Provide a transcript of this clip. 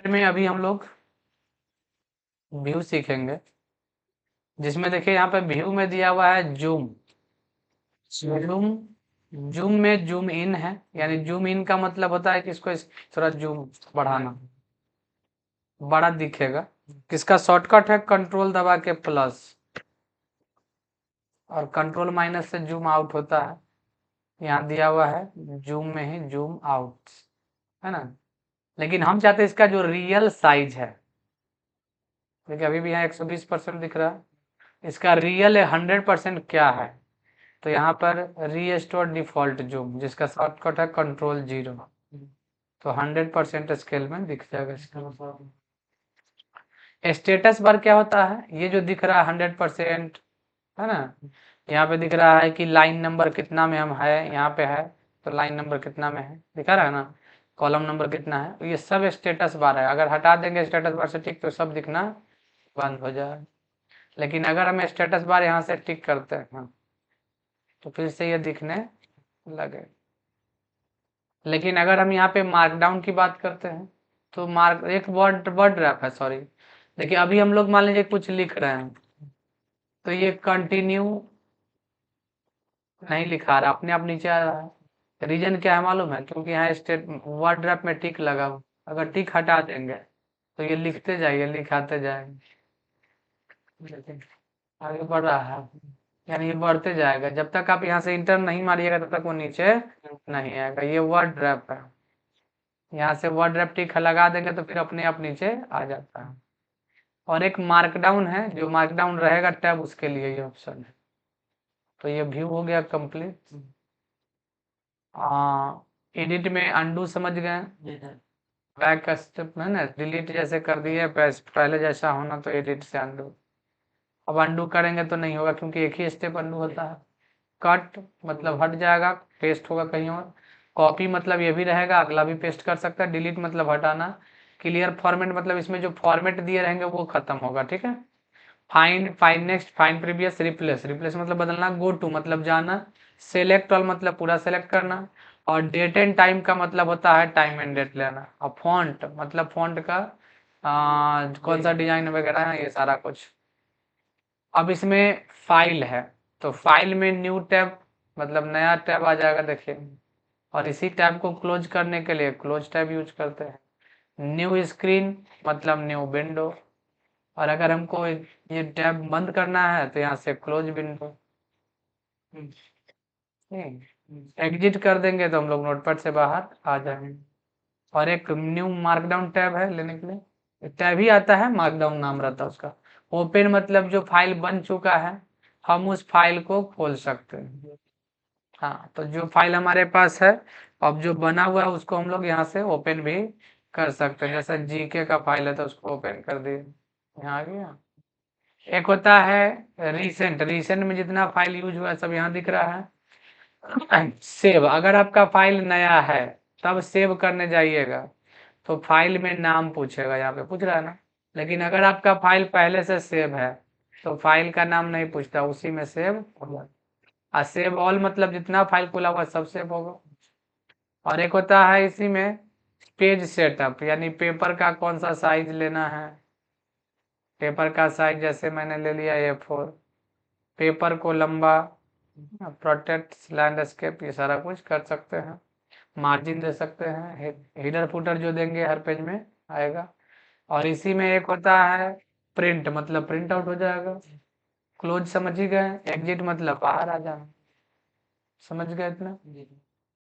में अभी हम लोग व्यू सीखेंगे, जिसमें देखिए यहाँ पे व्यू में दिया हुआ है जूम। जूम जूम में जूम इन है, यानी जूम इन का मतलब होता है कि इसको थोड़ा जूम बढ़ाना, बड़ा दिखेगा। किसका शॉर्टकट है कंट्रोल दबा के प्लस, और कंट्रोल माइनस से जूम आउट होता है। यहाँ दिया हुआ है जूम में ही जूम आउट, है ना। लेकिन हम चाहते हैं इसका जो रियल साइज है, देखिए अभी भी यहाँ 120% दिख रहा है, इसका रियल 100% क्या है। तो यहाँ पर रीस्टोर डिफॉल्ट जूम, जिसका शॉर्टकट है कंट्रोल 0, तो 100% स्केल में दिख जाएगा इसका। स्टेटस बार क्या होता है, ये जो दिख रहा है 100%, है ना। यहाँ पे दिख रहा है कि लाइन नंबर कितना में हम है, यहाँ पे है तो लाइन नंबर कितना में है दिखा रहा है ना, कॉलम नंबर कितना है, ये सब स्टेटस बार है। अगर हटा देंगे स्टेटस बार से टिक तो सब दिखना बंद हो जाएगा। लेकिन अगर हम स्टेटस बार यहाँ से टिक करते हैं तो फिर से ये दिखने लगे। लेकिन अगर हम यहाँ पे मार्कडाउन की बात करते हैं तो मार्क एक वर्ड वर्ड रैप है, सॉरी। देखिए अभी हम लोग मान लीजिए कुछ लिख रहे हैं तो ये कंटिन्यू नहीं लिखा रहा, अपने आप नीचे आ रहा है। रीजन क्या है मालूम है, क्योंकि यहाँ स्टेट वर्ड रैप में टिक लगा हुआ। अगर टिक हटा देंगे तो ये लिखते जाइए, लिखाते जाएंगे, आगे बढ़ रहा है, यानी ये बढ़ते जाएगा। जब तक आप यहाँ से इंटर नहीं मारिएगा तब तक वो नीचे नहीं आएगा। ये वर्ड रैप है, यहाँ से वर्ड रैप टिक लगा देंगे तो फिर अपने आप नीचे आ जाता है। और एक मार्कडाउन है, जो मार्कडाउन रहेगा टैब, उसके लिए ये ऑप्शन है। तो ये व्यू हो गया कंप्लीट। एडिट में अंडू समझ गए, बैक स्टेप है ना, डिलीट जैसे कर दिए पहले जैसा होना तो एडिट से अंडू। अब अंडू करेंगे तो नहीं होगा, क्योंकि एक ही स्टेप अंडू होता है। कट मतलब हट जाएगा, पेस्ट होगा कहीं और। कॉपी मतलब ये भी रहेगा, अगला भी पेस्ट कर सकता है। डिलीट मतलब हटाना। क्लियर फॉर्मेट मतलब इसमें जो फॉर्मेट दिए रहेंगे वो खत्म होगा, ठीक है। Find, find next, find previous, replace, replace मतलब बदलना, गो टू मतलब जाना, सेलेक्ट ऑल मतलब पूरा सेलेक्ट करना, और डेट एंड टाइम का मतलब होता है टाइम एंड डेट लेना, और फॉन्ट मतलब फॉन्ट का कौन सा डिजाइन वगैरह है, ये सारा कुछ। अब इसमें फाइल है तो फाइल में न्यू टैब मतलब नया टैब आ जाएगा, देखिए। और इसी टैब को क्लोज करने के लिए क्लोज टैब यूज करते हैं। न्यू स्क्रीन मतलब न्यू विंडो, और अगर हमको ये टैब बंद करना है तो यहाँ से क्लोज विंडो। एग्जिट कर देंगे तो हम लोग नोटपैड से बाहर आ जाएंगे। और एक न्यू मार्कडाउन टैब है लेने के लिए, टैब ही आता है, मार्कडाउन नाम रहता है उसका। ओपन मतलब जो फाइल बन चुका है हम उस फाइल को खोल सकते हैं। हाँ, तो जो फाइल हमारे पास है अब जो बना हुआ है उसको हम लोग यहाँ से ओपन भी कर सकते हैं। जैसे जीके का फाइल है तो उसको ओपन कर दिए, यहाँ आ गया। एक होता है रिसेंट, रिसेंट में जितना फाइल यूज हुआ है सब यहाँ दिख रहा है। सेव, अगर आपका फाइल नया है तब सेव करने जाइएगा तो फाइल में नाम पूछेगा, यहाँ पे पूछ रहा है ना। लेकिन अगर आपका फाइल पहले से सेव है तो फाइल का नाम नहीं पूछता, उसी में सेव होगा। और सेव ऑल मतलब जितना फाइल खुला हुआ सब सेव होगा। और एक होता है इसी में पेज सेटअप, यानी पेपर का कौन सा साइज लेना है। पेपर का साइज जैसे मैंने ले लिया A4, पेपर को लंबा, प्रोटेक्ट लैंडस्केप, ये सारा कुछ कर सकते हैं। मार्जिन दे सकते हैं, हेडर फुटर जो देंगे हर पेज में आएगा। और इसी में एक होता है प्रिंट मतलब प्रिंट आउट हो जाएगा। क्लोज समझ ही गए, एग्जिट मतलब बाहर आ जाना, समझ गए इतना।